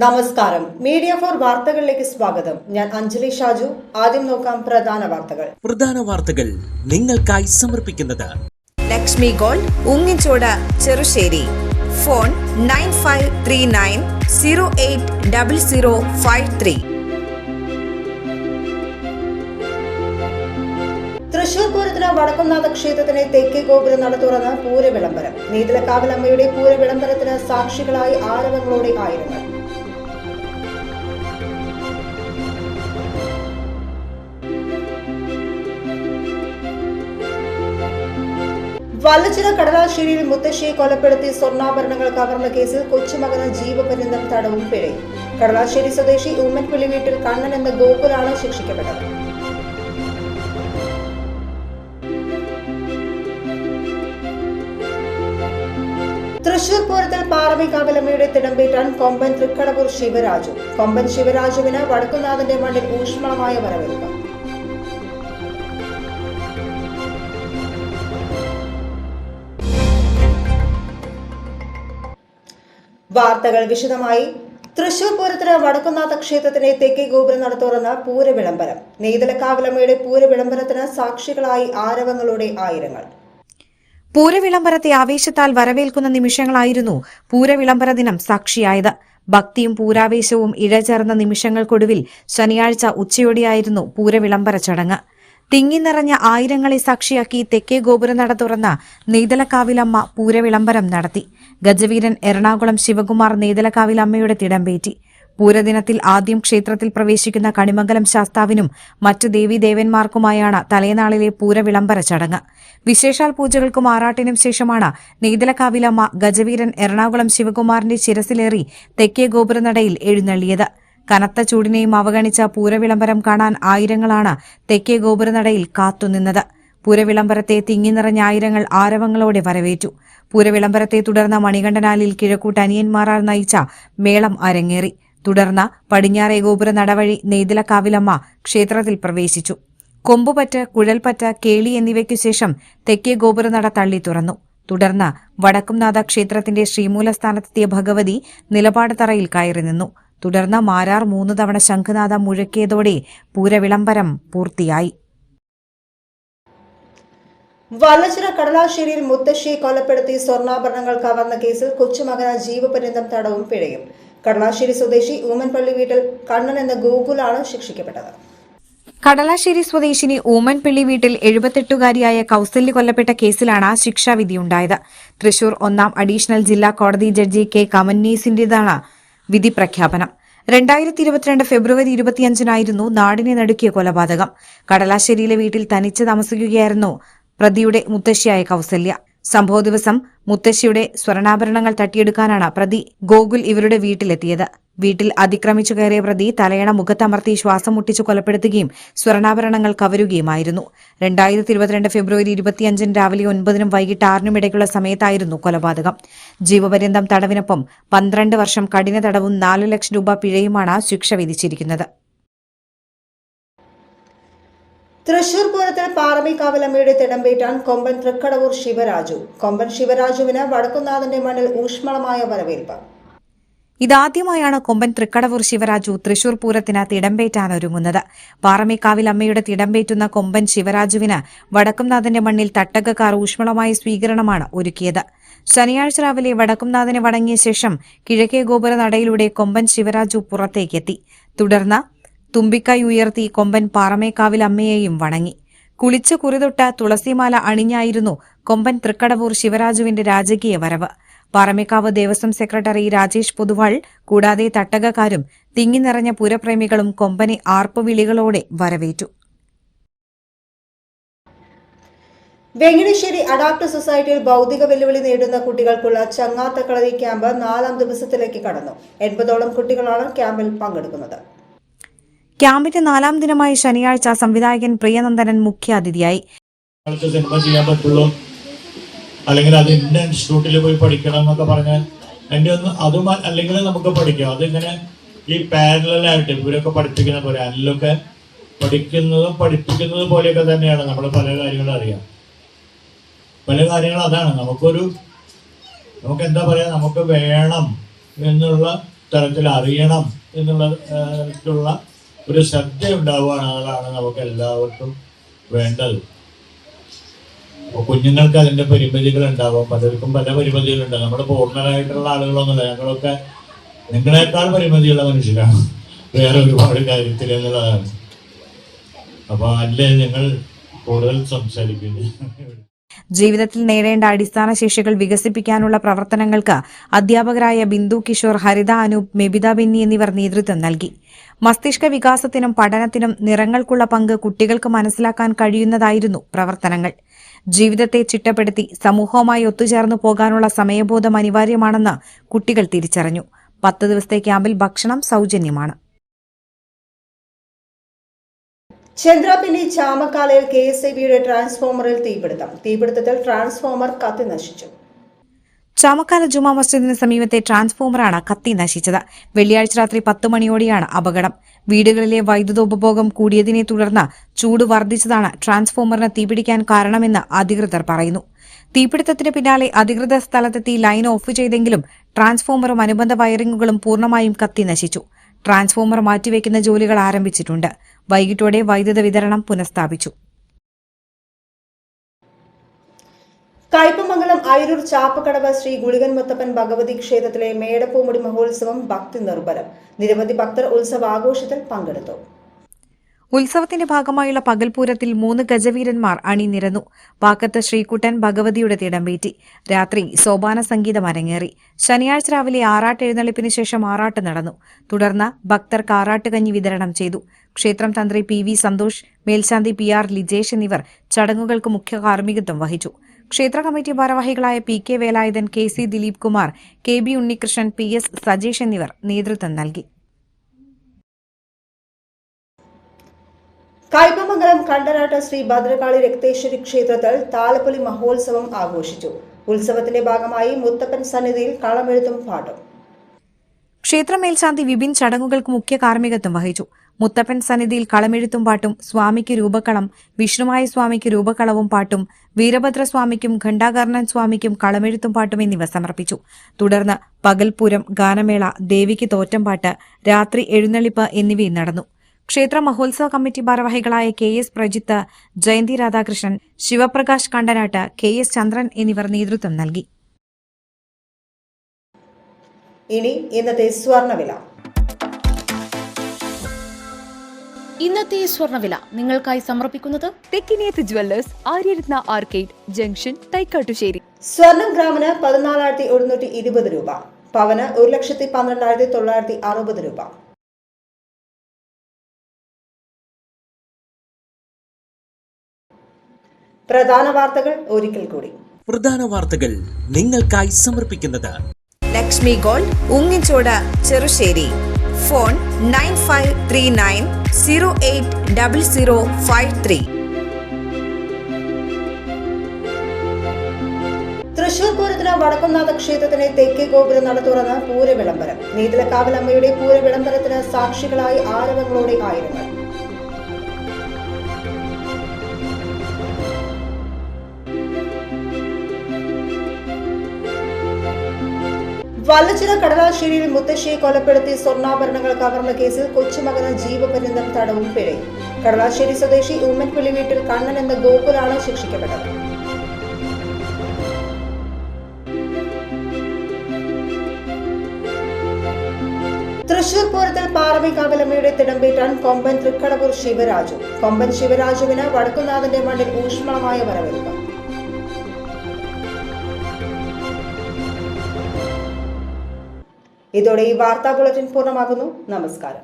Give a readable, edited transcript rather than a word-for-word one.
നമസ്കാരം. Media for വാർത്തകളിലേക്ക് സ്വാഗതം. ഞാൻ അഞ്ജലി ഷാജു. ആദ്യം നോക്കാം പ്രധാന വാർത്തകൾ നിങ്ങൾക്കായി സമർപ്പിക്കുന്നത് ലക്ഷ്മി ഗോൾഡ്, ഉങ്ങിച്ചോട്, ചെറുശ്ശേരി. ഫോൺ 9539080053. തൃശൂർ പൂരത്തിന് വടക്കുംനാഥ ക്ഷേത്രത്തിന് തെക്കേ ഗോപുരം നട തുറന്ന് പൂരവിളംബരം. നീതലക്കാവിൽ അമ്മയുടെ പൂരവിളംബരത്തിന് സാക്ഷികളായി ആരവങ്ങളോടെ ആയിരങ്ങൾ. വല്ലച്ചിറ കടലാശ്ശേരിയിൽ മുത്തശ്ശിയെ കൊലപ്പെടുത്തി സ്വർണ്ണാഭരണങ്ങൾ കവർന്ന കേസിൽ കൊച്ചുമകന് ജീവപര്യന്തം തടവും പിഴയും. കടലാശ്ശേരി സ്വദേശി ഉമ്മൻപിള്ളി വീട്ടിൽ കണ്ണൻ എന്ന ഗോകുലാണ് ശിക്ഷിക്കപ്പെട്ടത്. തൃശൂർ പൂരത്തിൽ പാറമേക്കാവിലമ്മയുടെ തിടമ്പേറ്റാൻ കൊമ്പൻ തൃക്കടവൂർ ശിവരാജു. കൊമ്പൻ ശിവരാജുവിന് വടക്കുംനാഥന്റെ മണ്ണിൽ ഊഷ്മളമായ വരവേൽപ്പ്. വാർത്തകൾ വിശദമായി. തൃശൂർ പൂരത്തിന് വടക്കുംനാഥ ക്ഷേത്രത്തിന് തെക്കേ ഗോപുരം നട തുറന്ന പൂരവിളംബരം. നെയ്തലക്കാവിലമ്മയുടെ പൂരവിളംബരത്തിന് സാക്ഷികളായി ആരവങ്ങളോടെ ആയിരങ്ങൾ. പൂരവിളംബരത്തെ ആവേശത്താൽ വരവേൽക്കുന്ന നിമിഷങ്ങളായിരുന്നു പൂരവിളംബര ദിനം സാക്ഷിയായത്. ഭക്തിയും പൂരാവേശവും ഇഴചേർന്ന നിമിഷങ്ങൾക്കൊടുവിൽ ശനിയാഴ്ച ഉച്ചയോടെയായിരുന്നു പൂരവിളംബര ചടങ്ങ്. തിങ്ങി നിറഞ്ഞ ആയിരങ്ങളെ സാക്ഷിയാക്കി തെക്കേ ഗോപുരനട തുറന്ന നെയ്തലക്കാവിലമ്മ പൂരവിളംബരം നടത്തി. ഗജവീരൻ എറണാകുളം ശിവകുമാർ നെയ്തലക്കാവിലമ്മയുടെ തിടമ്പേറ്റി. പൂരദിനത്തിൽ ആദ്യം ക്ഷേത്രത്തിൽ പ്രവേശിക്കുന്ന കണിമംഗലം ശാസ്താവിനും മറ്റു ദേവീദേവന്മാർക്കുമായാണ് തലേനാളിലെ പൂരവിളംബര ചടങ്ങ്. വിശേഷാൽ പൂജകൾക്കും ആറാട്ടിനും ശേഷമാണ് നെയ്തലക്കാവിലമ്മ ഗജവീരൻ എറണാകുളം ശിവകുമാറിന്റെ ശിരസിലേറി തെക്കേ ഗോപുരനടയിൽ എഴുന്നള്ളിയത്. കനത്ത ചൂടിനെയും അവഗണിച്ച പൂരവിളംബരം കാണാൻ ആയിരങ്ങളാണ് തെക്കേ ഗോപുരനടയിൽ കാത്തുനിന്നത്. പൂരവിളംബരത്തെ തിങ്ങി നിറഞ്ഞ ആയിരങ്ങൾ ആരവങ്ങളോടെ വരവേറ്റു. പൂരവിളംബരത്തെ തുടർന്ന് മണികണ്ഠനാലിൽ കിഴക്കൂട്ട് അനിയന്മാരാൽ നയിച്ച മേളം അരങ്ങേറി. തുടർന്ന് പടിഞ്ഞാറേ ഗോപുര നടവഴി നെയ്തലക്കാവിലമ്മ ക്ഷേത്രത്തിൽ പ്രവേശിച്ചു. കൊമ്പുപറ്റ്, കുഴൽപ്പറ്റ്, കേളി എന്നിവയ്ക്കു ശേഷം തെക്കേ ഗോപുരനട തള്ളി തുറന്നു. തുടർന്ന് വടക്കുംനാഥ ക്ഷേത്രത്തിന്റെ ശ്രീമൂലസ്ഥാനത്തെത്തിയ ഭഗവതി നിലപാട് തറയിൽ കയറി നിന്നു. തുടർന്ന് മാരാർ 3 തവണ ശംഖനാഥം മുഴക്കിയതോടെ പൂരവിളംബരം പൂർത്തിയായി. വല്ലച്ചിറ കടലാശ്ശേരിയിൽ മുത്തശ്ശിയെ കൊലപ്പെടുത്തി സ്വർണ്ണാഭരണങ്ങൾ കവർന്ന കേസിൽ കൊച്ചുമകന് ജീവപര്യന്തം തടവും പിഴയും. കടലാശ്ശേരി സ്വദേശി ഊമൻപള്ളി വീട്ടിൽ കണ്ണൻ എന്ന ഗോകുലാണ് ശിക്ഷിക്കപ്പെട്ടത്. കടലാശ്ശേരി സ്വദേശിനി ഊമൻപിള്ളി വീട്ടിൽ 78-കാരിയായ കൌസല്യ കൊല്ലപ്പെട്ട കേസിലാണ് ശിക്ഷാവിധിയുണ്ടായത്. തൃശൂർ 1-ാം അഡീഷണൽ ജില്ലാ കോടതി ജഡ്ജി കെ കമന്നീസിന്റേതാണ് വിധി പ്രഖ്യാപനം. 2022 ഫെബ്രുവരി 25-നായിരുന്നു നാടിനെ നടുക്കിയ കൊലപാതകം. കടലാശ്ശേരിയിലെ വീട്ടിൽ തനിച്ച് താമസിക്കുകയായിരുന്നു പ്രതിയുടെ മുത്തശ്ശിയായ കൌസല്യ. സംഭവ ദിവസം മുത്തശ്ശിയുടെ സ്വർണ്ണാഭരണങ്ങൾ തട്ടിയെടുക്കാനാണ് പ്രതി ഗോകുൽ ഇവരുടെ വീട്ടിലെത്തിയത്. വീട്ടിൽ അതിക്രമിച്ചു കയറിയ പ്രതി തലയണ മുഖത്തമർത്തി ശ്വാസം മുട്ടിച്ചു കൊലപ്പെടുത്തുകയും സ്വർണ്ണാഭരണങ്ങൾ കവരുകയുമായിരുന്നു. 2022 ഫെബ്രുവരി 25 രാവിലെ 9-നും വൈകിട്ട് 6-നും ഇടയ്ക്കുള്ള സമയത്തായിരുന്നു കൊലപാതകം. ജീവപര്യന്തം തടവിനൊപ്പം 12 വർഷം കഠിന തടവും 4 ലക്ഷം രൂപ പിഴയുമാണ് ശിക്ഷ വിധിച്ചിരിക്കുന്നത്. തൃശൂർ പൂരത്തിൽ പാറമേക്കാവിലമ്മയുടെ തിടമ്പേറ്റാൻ കൊമ്പൻ തൃക്കടവൂർ ശിവരാജു. കൊമ്പൻ ശിവരാജുവിന് വടക്കുംനാഥന്റെ മണ്ണിൽ ഊഷ്മളമായ വരവേൽപ്പ്. ഇതാദ്യമായാണ് കൊമ്പൻ തൃക്കടവൂർ ശിവരാജു തൃശൂർ പൂരത്തിന് തിടമ്പേറ്റാനൊരുങ്ങുന്നത്. പാറമേക്കാവിലമ്മയുടെ തിടമ്പേറ്റുന്ന കൊമ്പൻ ശിവരാജുവിന് വടക്കുംനാഥന്റെ മണ്ണിൽ തട്ടകക്കാർ ഊഷ്മളമായ സ്വീകരണമാണ് ഒരുക്കിയത്. ശനിയാഴ്ച രാവിലെ വടക്കുംനാഥനെ വണങ്ങിയ ശേഷം കിഴക്കേ ഗോപുര നടയിലൂടെ കൊമ്പൻ ശിവരാജു പുറത്തേക്കെത്തി. തുടർന്ന് തുമ്പിക്കൈ ഉയർത്തി കൊമ്പൻ പാറമേക്കാവിലമ്മയെയും വണങ്ങി. കുളിച്ച് കുറിതൊട്ട തുളസിമാല അണിഞ്ഞായിരുന്നു കൊമ്പൻ തൃക്കടവൂർ ശിവരാജുവിന്റെ രാജകീയ വരവ്. പാറമേക്കാവ് ദേവസ്വം സെക്രട്ടറി രാജേഷ് പൊതുവാൾ കൂടാതെ തട്ടകക്കാരും തിങ്ങി നിറഞ്ഞ പൂരപ്രേമികളും കൊമ്പനെ ആർപ്പുവിളികളോടെ വരവേറ്റു. വെങ്ങണശ്ശേരി അഡാപ്റ്റ് സൊസൈറ്റിയിൽ ഭൗതിക വെല്ലുവിളി നേരിടുന്ന കുട്ടികൾക്കുള്ള ചങ്ങാത്തക്കളരി ക്യാമ്പ് 4-ാം ദിവസത്തിലേക്ക് കടന്നു. 80ഓളം കുട്ടികളാണ് ക്യാമ്പിൽ പങ്കെടുക്കുന്നത്. ക്യാമ്പിന്റെ 4-ാം ദിനമായ ശനിയാഴ്ച സംവിധായകൻ പ്രിയനന്ദനൻ മുഖ്യാതിഥിയായി. സിനിമ ചെയ്യാൻ പറ്റുള്ളൂ, അല്ലെങ്കിൽ അത് ഇന്ന ഇൻസ്റ്റിറ്റ്യൂട്ടിൽ പോയി പഠിക്കണം എന്നൊക്കെ പറഞ്ഞാൽ എൻ്റെ അതും അല്ലെങ്കിൽ നമുക്ക് പഠിക്കാം. അതിങ്ങനെ ഈ പാരലായിട്ട് ഇവരൊക്കെ പഠിപ്പിക്കുന്ന പോലെ അതിലൊക്കെ പഠിപ്പിക്കുന്നത് പോലെയൊക്കെ തന്നെയാണ് നമ്മൾ പല കാര്യങ്ങളും അറിയാം. പല കാര്യങ്ങളും അതാണ് നമുക്ക് എന്താ പറയുക, നമുക്ക് വേണം എന്നുള്ള തരത്തിൽ അറിയണം എന്നുള്ള ഒരു ശ്രദ്ധ ഉണ്ടാവുകയാണ് നമുക്ക് എല്ലാവർക്കും വേണ്ടത്. അപ്പോൾ കുഞ്ഞുങ്ങൾക്ക് അതിൻ്റെ പരിമിതികൾ ഉണ്ടാവും, പലർക്കും പല പരിമിതികളുണ്ടാവും. നമ്മൾ പൂർണ്ണരായിട്ടുള്ള ആളുകളൊന്നുമില്ല, ഞങ്ങളൊക്കെ നിങ്ങളെക്കാൾ പരിമിതിയുള്ള മനുഷ്യരാണ് വേറെ ഒരുപാട് കാര്യത്തിൽ എന്നുള്ളതാണ്. അപ്പോൾ അല്ലേ ഞങ്ങൾ കൂടുതൽ സംസാരിക്കുന്നത്. ജീവിതത്തിൽ നേടേണ്ട അടിസ്ഥാന ശേഷികൾ വികസിപ്പിക്കാനുള്ള പ്രവർത്തനങ്ങൾക്ക് അധ്യാപകരായ ബിന്ദു കിഷോർ, ഹരിത അനൂപ്, മെബിത ബെന്നി എന്നിവർ നേതൃത്വം നൽകി. മസ്തിഷ്ക വികാസത്തിനും പഠനത്തിനും നിറങ്ങൾക്കുള്ള പങ്ക് കുട്ടികൾക്ക് മനസ്സിലാക്കാൻ കഴിയുന്നതായിരുന്നു പ്രവർത്തനങ്ങൾ. ജീവിതത്തെ ചിട്ടപ്പെടുത്തി സമൂഹവുമായി ഒത്തുചേർന്നു പോകാനുള്ള സമയബോധം അനിവാര്യമാണെന്ന് കുട്ടികൾ തിരിച്ചറിഞ്ഞു. 10 ദിവസത്തെ ക്യാമ്പിൽ ഭക്ഷണം സൗജന്യമാണ്. ചന്ദ്രാപിന്നി ചാമക്കാലയിൽ KSIBയുടെ ട്രാൻസ്ഫോമറിൽ തീപിടുത്തത്തിൽ ട്രാൻസ്ഫോമർ കത്തി നശിച്ചു. ചാമക്കാല ജുമാ മസ്ജിദിന് സമീപത്തെ ട്രാൻസ്ഫോമറാണ് കത്തി നശിച്ചത്. വെള്ളിയാഴ്ച രാത്രി 10 മണിയോടെയാണ് അപകടം. വീടുകളിലെ വൈദ്യുതോപഭോഗം കൂടിയതിനെ തുടർന്ന് ചൂട് വർദ്ധിച്ചതാണ് ട്രാൻസ്ഫോമറിന് തീപിടിക്കാൻ കാരണമെന്ന് അധികൃതർ പറയുന്നു. തീപിടുത്തത്തിന് പിന്നാലെ അധികൃതർ സ്ഥലത്തെത്തി ലൈൻ ഓഫ് ചെയ്തെങ്കിലും ട്രാൻസ്ഫോമറും അനുബന്ധ വയറിംഗുകളും പൂർണ്ണമായും കത്തി നശിച്ചു. ട്രാൻസ്ഫോമർ മാറ്റിവെക്കുന്ന ജോലികൾ ആരംഭിച്ചിട്ടുണ്ട്. വൈകിട്ടോടെ വൈദ്യുത വിതരണം പുനഃസ്ഥാപിച്ചു. കയ്പമംഗലം അയിരൂർ ചാപ്പക്കടവ് ശ്രീ ഗുളികൻ മുത്തപ്പൻ ഭഗവതി ക്ഷേത്രത്തിലെ മേടപ്പൂമുടി മഹോത്സവം ഭക്തി നിർഭരം. നിരവധി ഭക്തർ ഉത്സവാഘോഷത്തിൽ പങ്കെടുത്തു. ഉത്സവത്തിന്റെ ഭാഗമായുള്ള പകൽപൂരത്തിൽ 3 ഗജവീരന്മാർ അണിനിരന്നു. പാക്കത്ത് ശ്രീകുട്ടൻ ഭഗവതിയുടെ തിടമ്പേറ്റി. രാത്രി സോപാന സംഗീതം അരങ്ങേറി. ശനിയാഴ്ച രാവിലെ ആറാട്ട് എഴുന്നള്ളിപ്പിന് ശേഷം ആറാട്ട് നടന്നു. തുടർന്ന് ഭക്തർക്ക് ആറാട്ടുകഞ്ഞി വിതരണം ചെയ്തു. ക്ഷേത്രം തന്ത്രി PV സന്തോഷ്, മേൽശാന്തി PR ലിജേഷ് എന്നിവർ ചടങ്ങുകൾക്ക് മുഖ്യ കാർമ്മികത്വം വഹിച്ചു. ക്ഷേത്ര കമ്മിറ്റി ഭാരവാഹികളായ PK Velayudhan, KC Dileep Kumar, KB Unnikrishnan, PS Sajesh എന്നിവർ നേതൃത്വം നൽകി. കയ്പമംഗലം കണ്ടനാട്ട് ശ്രീ ഭദ്രകാളി രക്തേശ്വരി ക്ഷേത്രത്തിൽ താലപ്പൊലി മഹോത്സവം ആഘോഷിച്ചു. ഉത്സവത്തിന്റെ ഭാഗമായി മുത്തപ്പൻ സന്നിധിയിൽ കളമെഴുത്തും പാട്ടും. ക്ഷേത്ര മേൽശാന്തി വിപിൻ ചടങ്ങുകൾക്ക് മുഖ്യ കാർമ്മികത്വം വഹിച്ചു. മുത്തപ്പൻ സന്നിധിയിൽ കളമെഴുത്തും പാട്ടും, സ്വാമിക്ക് രൂപക്കളം, വിഷ്ണുമായ സ്വാമിക്ക് രൂപക്കളവും പാട്ടും, വീരഭദ്രസ്വാമിക്കും ഘണ്ടാകർണൻ സ്വാമിക്കും കളമെഴുത്തും പാട്ടും എന്നിവ സമർപ്പിച്ചു. തുടർന്ന് പകൽപൂരം, ഗാനമേള, ദേവിക്ക് തോറ്റംപാട്ട്, രാത്രി എഴുന്നള്ളിപ്പ് എന്നിവയും നടന്നു. ക്ഷേത്ര മഹോത്സവ കമ്മിറ്റി ഭാരവാഹികളായ KS പ്രജിത്ത്, ജയന്തി രാധാകൃഷ്ണൻ, ശിവപ്രകാശ് കണ്ടനാട്ട്, KS ചന്ദ്രൻ എന്നിവർ നേതൃത്വം നൽകി. ഇനി ഇന്നത്തെ സ്വർണ്ണവില. ഇന്നത്തെ സ്വർണ്ണവില നിങ്ങൾക്കായി സമർപ്പിക്കുന്നത് Thekkiniyath jewellers, Aryaratna arcade junction, Thaikkattussery. സ്വർണം ഗ്രാമിന് 14,120 രൂപ, പവന് 1,12,960 രൂപ. പ്രധാന വാർത്തകൾ ഒരിക്കൽ കൂടി. പ്രധാന വാർത്തകൾ നിങ്ങൾക്കായി സമർപ്പിക്കുന്നത് ലക്ഷ്മി ഗോൾഡ്, ഉങ്ങിച്ചോട്, ചെറുശ്ശേരി. ഫോൺ 9539080053. തൃശൂർ പൂരത്തിന് വടക്കുംനാഥ ക്ഷേത്രത്തിന് തെക്കേ ഗോപുര നട തുറന്ന് പൂരവിളംബരം. നീതിലക്കാവലമ്മയുടെ പൂരവിളംബരത്തിന് സാക്ഷികളായി ആരവങ്ങളോടെ ആയിരങ്ങൾ. വല്ലച്ചിറ കടലാശ്ശേരിയിൽ മുത്തശ്ശിയെ കൊലപ്പെടുത്തി സ്വർണ്ണാഭരണങ്ങൾ കവർന്ന കേസിൽ കൊച്ചുമകന് ജീവപര്യന്തം തടവും പിഴയും. കടലാശ്ശേരി സ്വദേശി ഊമ്മൻപള്ളി വീട്ടിൽ കണ്ണൻ എന്ന ഗോകുലാണ് ശിക്ഷിക്കപ്പെട്ടത്. തൃശൂർ പൂരത്തിൽ പാറമേക്കാവിലമ്മയുടെ തിടമ്പേറ്റാൻ കൊമ്പൻ തൃക്കടവൂർ ശിവരാജു. കൊമ്പൻ ശിവരാജുവിന് വടക്കുംനാഥന്റെ മണ്ണിൽ ഊഷ്മളമായ വരവേൽപ്പ്. ഇതോടെ ഈ വാർത്താ ബുള്ളറ്റിൻ പൂർണ്ണമാകുന്നു. നമസ്കാരം.